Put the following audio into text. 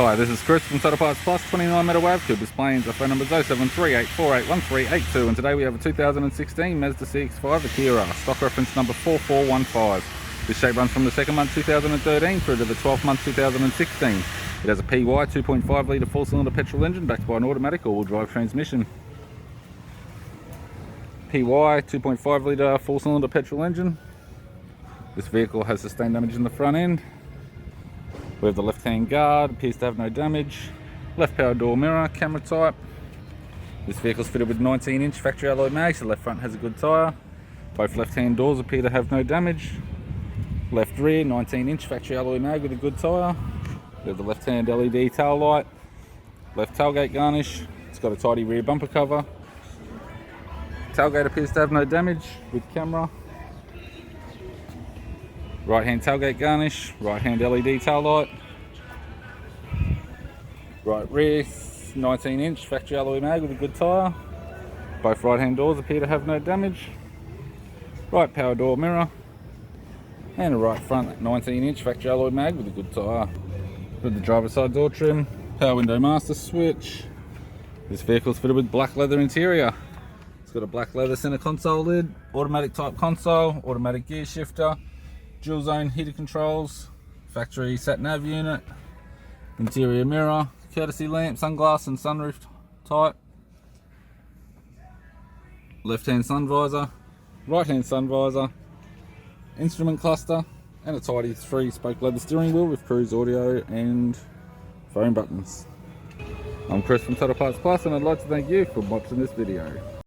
Hi, this is Chris from Total Parts Plus, 29 Meadow Ave, Coopers Plains. Our phone number is 07384813812, and today we have a 2016 Mazda CX5 Akera, stock reference number 4415. This shape runs from the second month 2013 through to the 12th month 2016. It has a PY 2.5 litre 4-cylinder petrol engine backed by an automatic all-wheel drive transmission. PY 2.5 litre 4-cylinder petrol engine. This vehicle has sustained damage in the front end. We have the left-hand guard, appears to have no damage. Left power door mirror, camera type. This vehicle is fitted with 19-inch factory alloy mags. The left front has a good tyre. Both left-hand doors appear to have no damage. Left rear, 19-inch factory alloy mag with a good tyre. We have the left-hand LED tail light. Left tailgate garnish. It's got a tidy rear bumper cover. Tailgate appears to have no damage with camera. Right hand tailgate garnish, right hand LED tail light. Right rear, 19-inch factory alloy mag with a good tyre. Both right hand doors appear to have no damage. Right power door mirror. And a right front 19-inch factory alloy mag with a good tyre. With the driver's side door trim, power window master switch. This vehicle is fitted with black leather interior. It's got a black leather center console lid, automatic type console, automatic gear shifter, dual zone heater controls, factory sat nav unit, interior mirror, courtesy lamp, sunglass and sunroof type, left hand sun visor, right hand sun visor, instrument cluster, and a tidy 3-spoke leather steering wheel with cruise audio and phone buttons. I'm Chris from Total Parts Plus, and I'd like to thank you for watching this video.